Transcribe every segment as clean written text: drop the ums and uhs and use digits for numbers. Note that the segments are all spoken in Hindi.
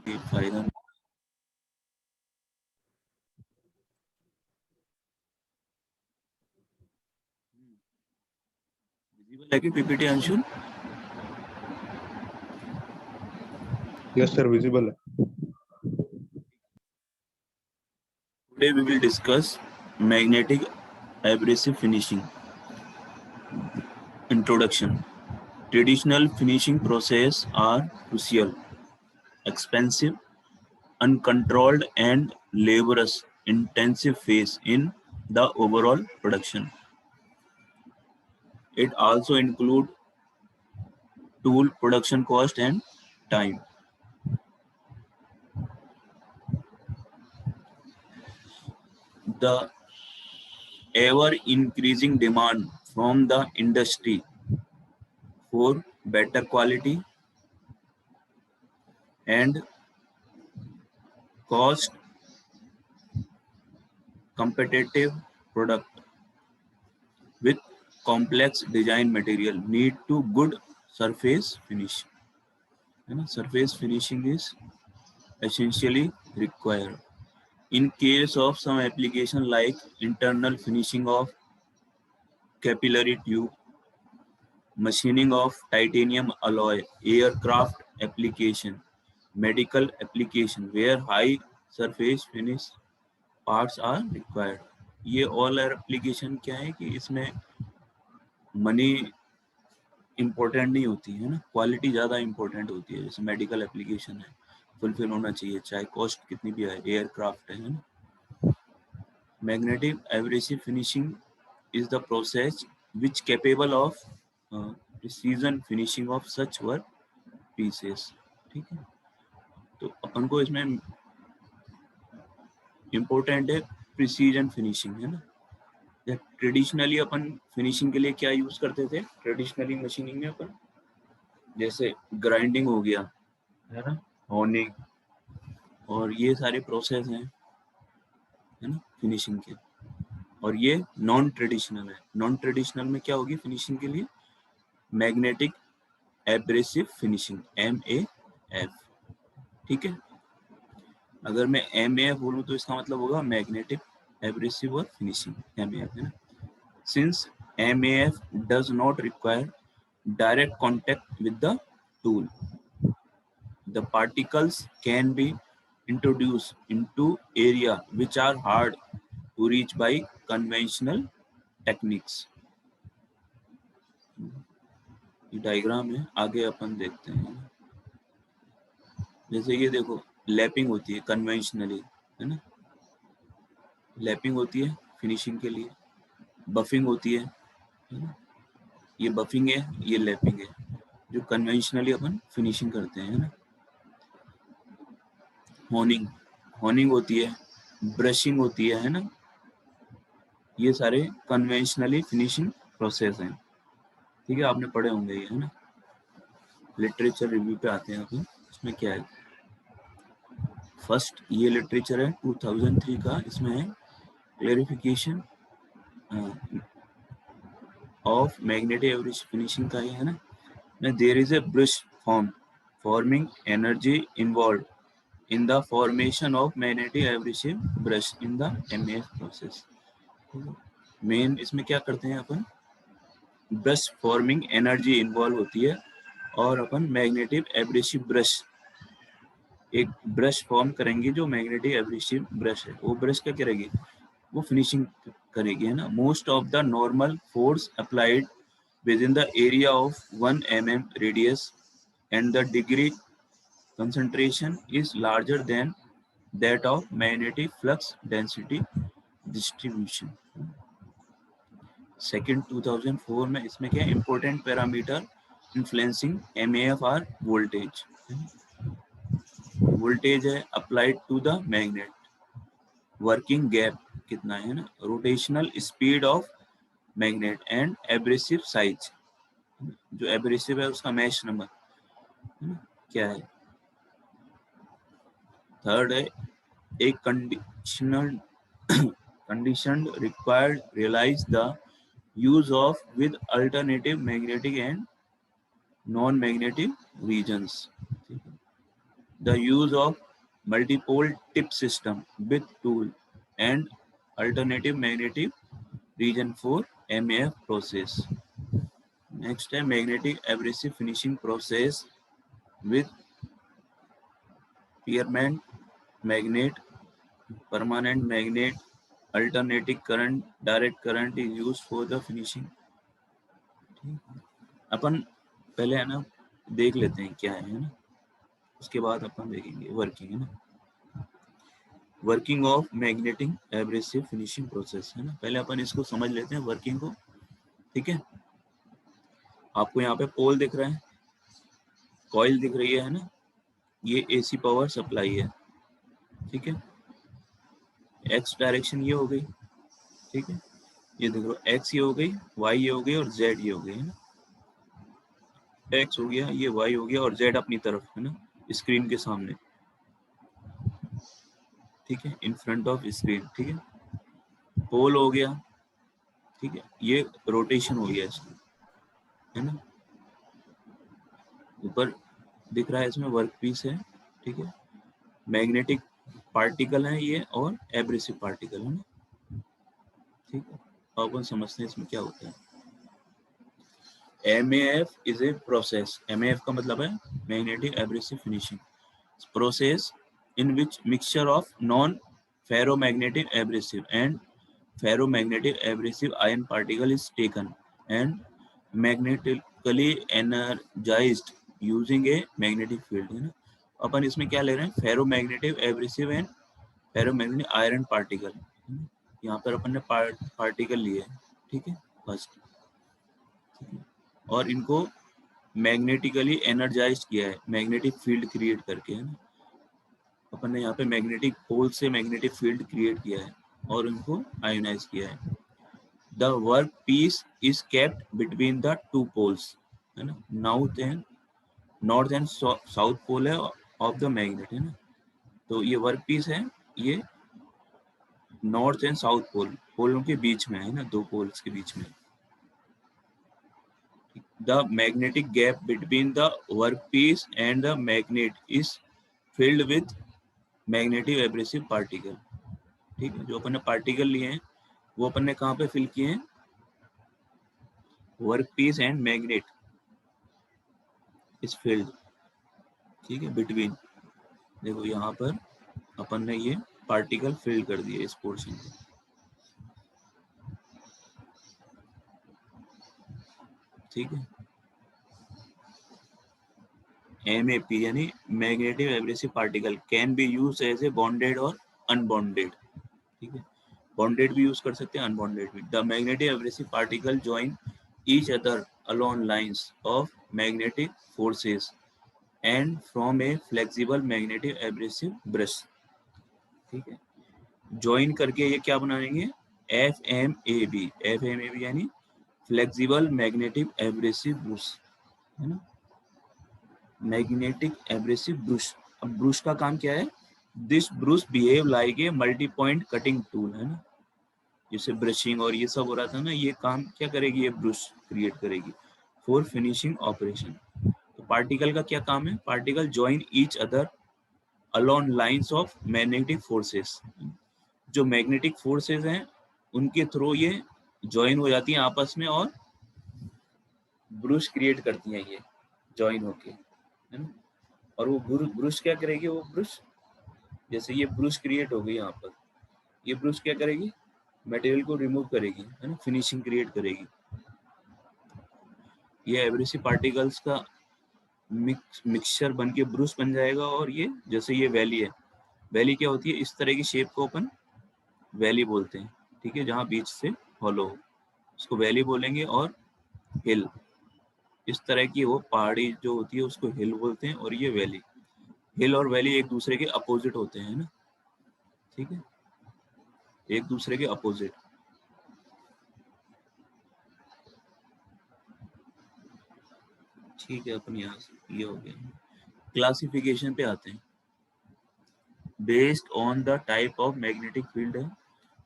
फाइनल विजिबल है कि PPT Anshul? Yes sir, visible है। Today we will discuss magnetic abrasive finishing. Introduction. Traditional finishing processes are crucial, expensive, uncontrolled and laborious intensive phase in the overall production. It also includes tool production cost and time. The ever increasing demand from the industry for better quality and cost competitive product with complex design material need to good surface finish. Surface finishing is essentially required. In case of some application like internal finishing of capillary tube, machining of titanium alloy, aircraft application, medical application where high surface finish parts are required. ये all application क्या है कि इसमें मनी इम्पोर्टेंट नहीं होती है ना, क्वालिटी ज़्यादा इम्पोर्टेंट होती है। जैसे मेडिकल एप्लीकेशन है, फुलफिल होना चाहिए चाहे कॉस्ट कितनी भी है, एयरक्राफ्ट है ना। Magnetic abrasive finishing is the process which capable of precision finishing of such work pieces. ठीक है, तो अपन को इसमें इम्पोर्टेंट है प्रिसीजन फिनिशिंग, है ना। ट्रेडिशनली अपन फिनिशिंग के लिए क्या यूज करते थे? ट्रेडिशनली मशीनिंग में अपन जैसे ग्राइंडिंग हो गया, है ना, होनिंग, और ये सारे प्रोसेस हैं, है ना, फिनिशिंग के। और ये नॉन ट्रेडिशनल है। नॉन ट्रेडिशनल में क्या होगी फिनिशिंग के लिए? Magnetic abrasive finishing, MAF। ठीक है, अगर मैं MAF बोलूं तो इसका मतलब होगा मैग्नेटिक एब्रेसिव और फिनिशिंग, MAF, है ना। Since MAF does not require direct contact with the tool, the particles can be introduced into area which are hard to reach by conventional techniques. ये डायग्राम है, आगे अपन देखते हैं। जैसे ये देखो, लैपिंग होती है कन्वेंशनली, है ना, लैपिंग होती है फिनिशिंग के लिए, बफिंग होती है ना, ये बफिंग है, ये लैपिंग है, जो कन्वेंशनली अपन फिनिशिंग करते हैं, है ना। होनिंग, होनिंग होती है, ब्रशिंग होती है ना, ये सारे कन्वेंशनली फिनिशिंग प्रोसेस हैं। ठीक है, आपने पढ़े होंगे ये, है ना। लिटरेचर रिव्यू पे आते हैं अपन, इसमें क्या है। फर्स्ट ये लिटरेचर है 2003 का, इसमें है clarification of magnetic abrasive finishing का, ये है ना। There is a brush forming energy involve in the formation of magnetic abrasive brush in the MAF process. Main इसमें क्या करते हैं अपन? ब्रश फॉर्मिंग एनर्जी इन्वॉल्व होती है, और अपन मैग्नेटिक एब्रेसिव ब्रश, एक ब्रश फॉर्म करेंगे जो मैग्नेटिक एब्रेसिव ब्रश है, वो ब्रश क्या करेगी? वो फिनिशिंग करेगी, है ना। Most of the normal force applied with in the area of 1 mm radius and the degree concentration is larger than that of magnetic flux density distribution. Second 2004 में इसमें क्या important parameter influencing MAF are voltage, voltage है applied to the magnet, working gap कितना है ना, rotational speed of magnet and abrasive size, जो एब्रेसिव है उसका मैश नंबर क्या है। थर्ड है एक condition required realize the use of with alternative magnetic and non-magnetic regions. The use of multiple tip system with tool and alternative magnetic region for MAF process. Next है magnetic abrasive finishing process with permanent magnet, permanent magnet, alternating current, direct current is used for the finishing. अपन पहले है ना देख लेते हैं क्या है ना, उसके बाद अपन देखेंगे वर्किंग, है ना, working of magnetic abrasive finishing process, है ना। पहले अपन इसको समझ लेते हैं वर्किंग को, ठीक है। आपको यहाँ पे पोल दिख रहा है, कॉइल दिख रही है ना, ये एसी पावर सप्लाई है, ठीक है। एक्स डायरेक्शन ये हो गई, ठीक है, ये देखो एक्स ये हो गई, वाई ये हो गई और जेड ये हो गई, है ना। एक्स हो गया, ये वाई हो गया और जेड अपनी तरफ, है ना, स्क्रीन के सामने, ठीक है, इन फ्रंट ऑफ स्क्रीन, ठीक है। पोल हो गया, ठीक है, ये रोटेशन हो गया इसमें, है ना। ऊपर दिख रहा है इसमें वर्क पीस है, ठीक है, मैग्नेटिक पार्टिकल है ये और एब्रेसिव पार्टिकल, है ना, ठीक है। तो अपन समझते हैं इसमें क्या होता है। MAF is a process. MAF का मतलब है magnetic abrasive finishing process in which mixture of non-ferromagnetic abrasive and ferromagnetic abrasive ion particle is taken and magnetically energized using a magnetic field, है ना। अपन इसमें क्या ले रहे हैं, ferromagnetic abrasive and ferromagnetic iron particle, यहाँ पर अपन ने पार्टिकल लिए, ठीक है, फर्स्ट, और इनको मैग्नेटिकली एनर्जाइज किया है, मैग्नेटिक फील्ड क्रिएट करके, है ना। अपन ने यहाँ पे मैग्नेटिक पोल से मैग्नेटिक फील्ड क्रिएट किया है और उनको आयोनाइज किया है। The work piece is kept between the two poles, है ना, नॉर्थ एंड साउथ पोल है ऑफ द मैग्नेट, है ना। तो ये वर्क पीस है, ये नॉर्थ एंड साउथ पोलों के बीच में है ना, दो पोल्स के बीच में। The magnetic gap between the workpiece and the magnet is filled with magnetic abrasive particle, ठीक है। जो अपन ने पार्टिकल लिए हैं वो अपन ने कहाँ पे फिल किए हैं, workpiece and magnet is filled, ठीक है, बिटवीन, देखो यहाँ पर अपन ने ये पार्टिकल फिल कर दिए इस पोर्शन को, ठीक है। MAP यानी magnetic abrasive particle can be use as a bonded और अनबॉन्डेड, ठीक है, बॉन्डेड भी यूज कर सकते हैं, अनबॉन्डेड भी। The magnetic abrasive particle join each other along lines of magnetic forces and from A flexible magnetic abrasive brush, ठीक है। ज्वाइन करके ये क्या बनाएंगे, FMAB, FMAB यानी फ्लेक्सिबल मैग्नेटिक एब्रेसिव ब्रश, है ना, मैग्नेटिक एब्रेसिव ब्रश। अब ब्रश का काम क्या है, this brush behave like a multi point cutting tool, है ना। जैसे ब्रशिंग और ये सब हो रहा था ना, ये काम क्या करेगी, ये ब्रश क्रिएट करेगी फॉर फिनिशिंग ऑपरेशन। तो पार्टिकल का क्या काम है, particle join each other along lines of magnetic forces, जो मैग्नेटिक फोर्सेस हैं उनके थ्रू ये ज्वाइन हो जाती हैं आपस में और ब्रश क्रिएट करती हैं, ये ज्वाइन होके, है ना। और वो ब्रश क्या करेगी, वो ब्रश, जैसे ये ब्रश क्रिएट हो गई यहाँ पर, ये ब्रश क्या करेगी, मटेरियल को रिमूव करेगी, है ना, फिनिशिंग क्रिएट करेगी। ये एब्रेसिव पार्टिकल्स का मिक्सचर बन के ब्रश बन जाएगा। और ये जैसे ये वैली है, वैली क्या होती है, इस तरह की शेप को अपन वैली बोलते हैं, ठीक है, जहाँ बीच से हॉलो हो उसको वैली बोलेंगे। और हिल, इस तरह की वो पहाड़ी जो होती है उसको हिल बोलते हैं, और ये वैली, हिल और वैली एक दूसरे के अपोजिट होते हैं ना, ठीक है, एक दूसरे के अपोजिट। ठीक है, अपन यहाँ से ये हो गया। क्लासिफिकेशन पे आते हैं, based on the type of magnetic field है।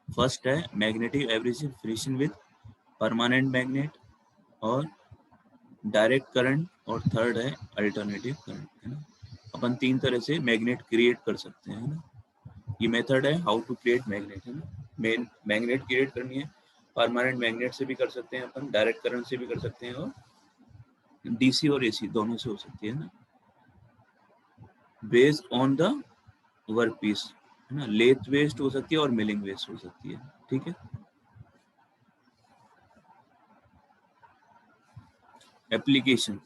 फर्स्ट है magnetic abrasive finishing with permanent magnet और डायरेक्ट करंट, और थर्ड है अल्टरनेटिव करंट, है ना। अपन 3 तरह से मैग्नेट क्रिएट कर सकते हैं ना। ये मेथड है हाउ टू क्रिएट मैग्नेट है ना। मेन मैग्नेट क्रिएट करनी है, परमानेंट मैग्नेट से भी कर सकते हैं अपन, डायरेक्ट करंट से भी कर सकते हैं, और डीसी और एसी दोनों से हो सकती है ना, based on the work piece है ना। लेथ वेस्ट हो सकती है और मिलिंग वेस्ट हो सकती है, ठीक है। Application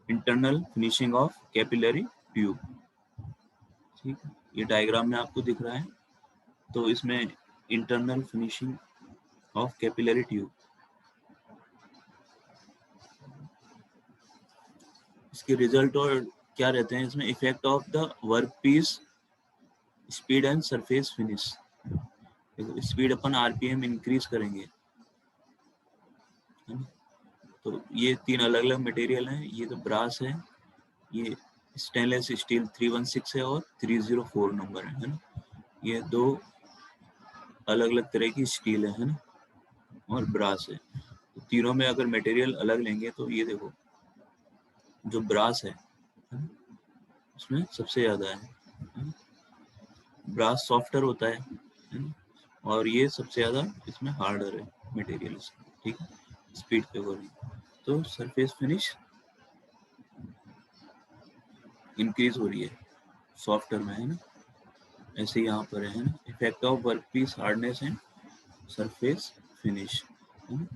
internal finishing of capillary tube, ठीक है। ये डायग्राम में आपको दिख रहा है, तो इसमें internal finishing of capillary tube, इसके रिजल्ट और क्या रहते हैं इसमें, effect of the work piece speed and surface finish. देखो स्पीड अपन आरपीएम इंक्रीज करेंगे है ना। तो ये 3 अलग अलग मटेरियल हैं, ये तो ब्रास है, ये स्टेनलेस स्टील 316 है और 304 नंबर है ना। ये 2 अलग अलग तरह की स्टील है ना, और ब्रास है। तो तीनों में अगर मटेरियल अलग लेंगे तो ये देखो जो ब्रास है ना, उसमें सबसे ज्यादा है। ब्रास सॉफ्टर होता है ना, और ये सबसे ज्यादा इसमें हार्डर है मटेरियल, ठीक है, स्पीड के अकॉर्डिंग। तो सरफेस फिनिश इंक्रीज हो रही है सॉफ्टवेयर में है ना, ऐसे यहाँ पर है ना। Effect of work piece hardness and surface finish है ना,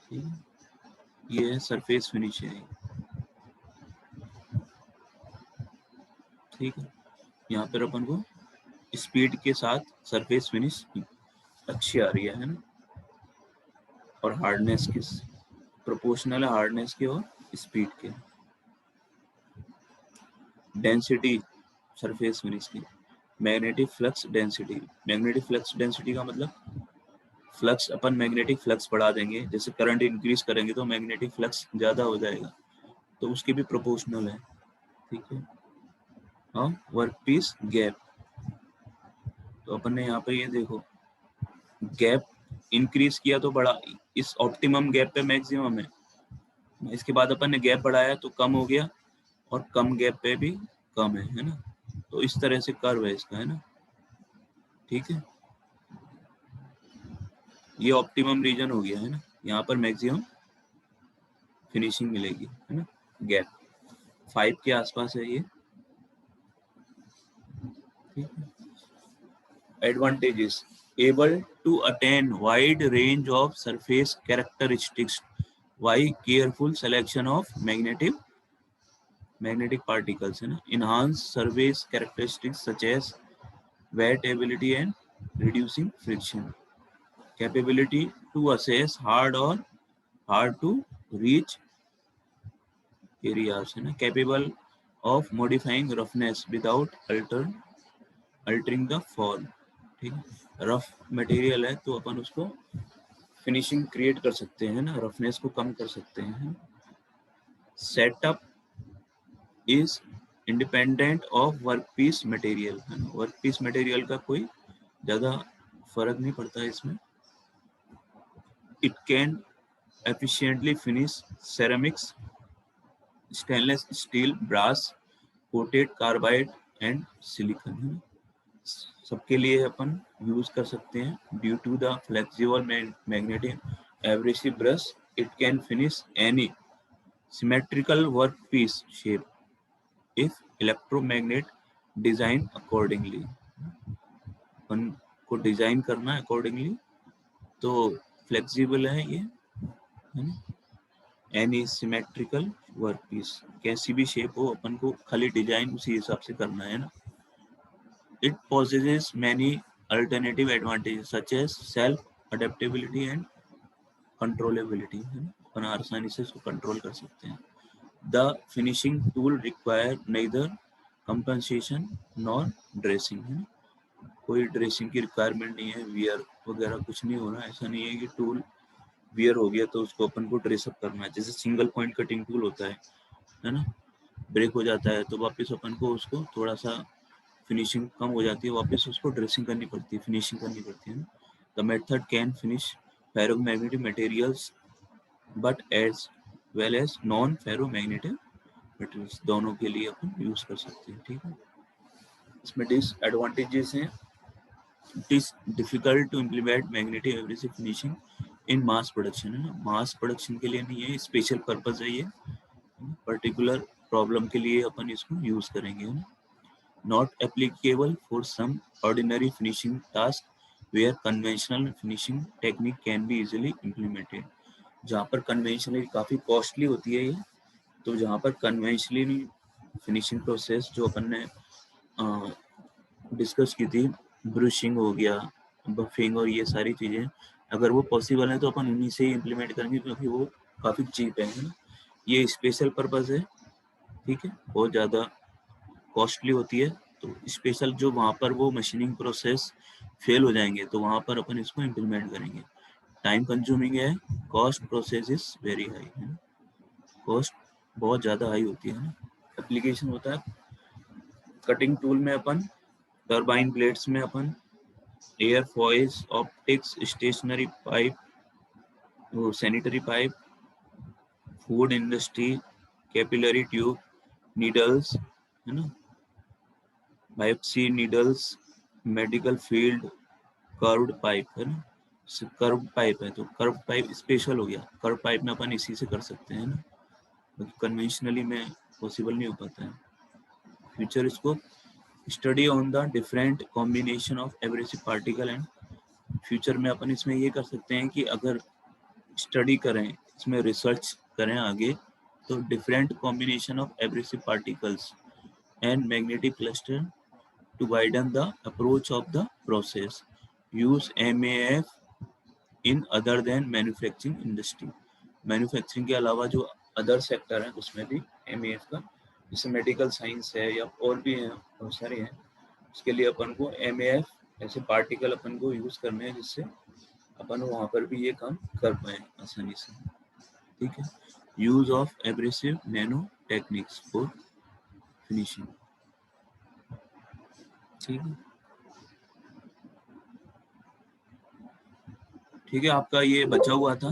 ठीक है। ये है सरफेस फिनिश है, ठीक है। यहाँ पर अपन को स्पीड के साथ सरफेस फिनिश अच्छी आ रही है ना, और हार्डनेस की प्रोपोर्शनल है हार्डनेस के और स्पीड के। डेंसिटी सरफेस फिनिश की, magnetic flux density. Magnetic flux density का मतलब फ्लक्स, अपन मैग्नेटिक फ्लक्स बढ़ा देंगे, जैसे करंट इंक्रीज करेंगे तो मैग्नेटिक फ्लक्स ज्यादा हो जाएगा, तो उसके भी प्रोपोर्शनल है, ठीक है। हाँ, वर्क पीस गैप, तो अपन ने यहाँ पे ये देखो गैप इंक्रीज किया तो बड़ा, इस ऑप्टिमम गैप पे मैक्सिमम है, इसके बाद अपन ने गैप बढ़ाया तो कम हो गया, और कम गैप पे भी कम है ना। तो इस तरह से कर्व है इसका है ना, ठीक है। ये ऑप्टिमम रीजन हो गया है ना, यहाँ पर मैक्सिमम फिनिशिंग मिलेगी है ना। गैप 5 के आसपास है ये, ठीक है। Advantages, able to attain wide range of surface characteristics by careful selection of magnetic particles है ना। Enhance surface characteristics such as wettability and reducing friction, capability to access hard और hard to reach areas है ना, capable of modifying roughness without altering the form, ठीक है। रफ मटेरियल है तो अपन उसको फिनिशिंग क्रिएट कर सकते हैं ना, रफनेस को कम कर सकते हैं। Setup is independent of work piece material है ना, वर्क पीस मटेरियल का कोई ज्यादा फर्क नहीं पड़ता है इसमें। It can efficiently finish ceramics, stainless steel, brass, coated carbide and silicon है ना, सबके लिए अपन यूज कर सकते हैं। Due to the flexible magnetic abrasive brush it can finish any symmetrical work piece shape if electromagnet design accordingly, अपन को डिजाइन करना है अकॉर्डिंगली, तो फ्लेक्सिबल है ये है ना। एनी सिमेट्रिकल वर्क पीस, कैसी भी शेप हो अपन को खाली डिजाइन उसी हिसाब से करना है ना। It possesses many alternative advantages such as self adaptability and controllability है ना, अपन आसानी से इसको कंट्रोल कर सकते हैं। The finishing tool require neither compensation nor dressing है ना, कोई ड्रेसिंग की रिक्वायरमेंट नहीं है, वियर वगैरह कुछ नहीं हो रहा, ऐसा नहीं है कि टूल वियर हो गया तो उसको अपन को ड्रेसअप करना है। जैसे सिंगल पॉइंट कटिंग टूल होता है ना, ब्रेक हो जाता है तो वापस अपन को उसको थोड़ा सा फिनिशिंग कम हो जाती है, वापस उसको ड्रेसिंग करनी पड़ती है, फिनिशिंग करनी पड़ती है ना। The method can finish ferromagnetic materials but as well as non ferromagnetic materials, दोनों के लिए अपन यूज कर सकते हैं, ठीक है। इसमें डिसएडवांटेजेस हैं, it is difficult to implement magnetic abrasive finishing in mass production, है ना, मास प्रोडक्शन के लिए नहीं है, स्पेशल पर्पज है ये, पर्टिकुलर प्रॉब्लम के लिए अपन इसको यूज करेंगे, है ना। Not applicable for some ordinary finishing task where conventional finishing technique can be easily implemented, जहाँ पर कन्वेंशनली काफ़ी कॉस्टली होती है ये, तो जहाँ पर कन्वेंशनली फिनिशिंग प्रोसेस जो अपन ने डिस्कस की थी, ब्रशिंग हो गया, बफिंग और ये सारी चीज़ें, अगर वो पॉसिबल है तो अपन उन्हीं से ही इम्प्लीमेंट करेंगे, क्योंकि वो काफ़ी चीप है ना। ये स्पेशल पर्पज़ है, ठीक है, बहुत ज़्यादा कॉस्टली होती है, तो स्पेशल जो वहाँ पर वो मशीनिंग प्रोसेस फेल हो जाएंगे तो वहाँ पर अपन इसको इम्प्लीमेंट करेंगे। टाइम कंज्यूमिंग है, cost process is very high, है ना, कॉस्ट बहुत ज़्यादा हाई होती है ना। एप्लीकेशन होता है कटिंग टूल में अपन, टर्बाइन ब्लेड्स में अपन, air foils, optics, stationary pipe, sanitary pipe, food industry, capillary tube, needles, है ना, biopsy needles, medical field, curved pipe, है ना, कर्व्ड पाइप है तो कर्व्ड पाइप स्पेशल हो गया, कर्व्ड पाइप में अपन इसी से कर सकते हैं ना, कन्वेंशनली में पॉसिबल नहीं हो पाता है। Future scope, study on the different combination of abrasive particle and, future में अपन इसमें ये कर सकते हैं कि अगर स्टडी करें, इसमें रिसर्च करें आगे, तो different combination of abrasive particles and magnetic cluster to widen the approach of the process, use MAF in other than manufacturing industry, manufacturing के अलावा जो अदर सेक्टर है उसमें भी MAF का, जैसे मेडिकल साइंस है या और भी हैं, बहुत सारे हैं, उसके लिए अपन को MAF ऐसे पार्टिकल अपन को यूज करने हैं जिससे अपन वहाँ पर भी ये काम कर पाए आसानी से, ठीक है। Use of abrasive nano techniques for finishing, ठीक है, ठीक है। आपका ये बचा हुआ था,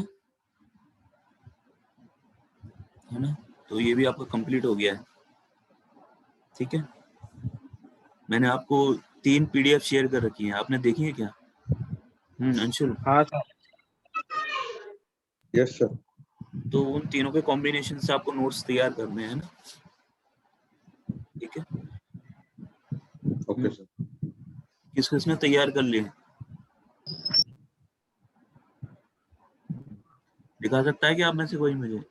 है ना, तो ये भी आपका कंप्लीट हो गया है, ठीक है। मैंने आपको 3 PDF शेयर कर रखी हैं, आपने देखी है क्या? अंशुल, हाँ सर। Yes sir. तो उन तीनों के कॉम्बिनेशन से आपको नोट्स तैयार करने हैं ना, ठीक है। Okay sir. किस किस ने तैयार कर लिए, दिखा सकता है कि आप में से कोई मुझे?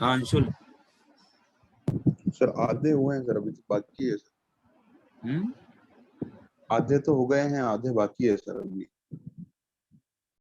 हाँ अंशुल। सर आधे हुए हैं सर, अभी तो बाकी है सर। हम्म आधे तो हो गए हैं, आधे बाकी है सर अभी।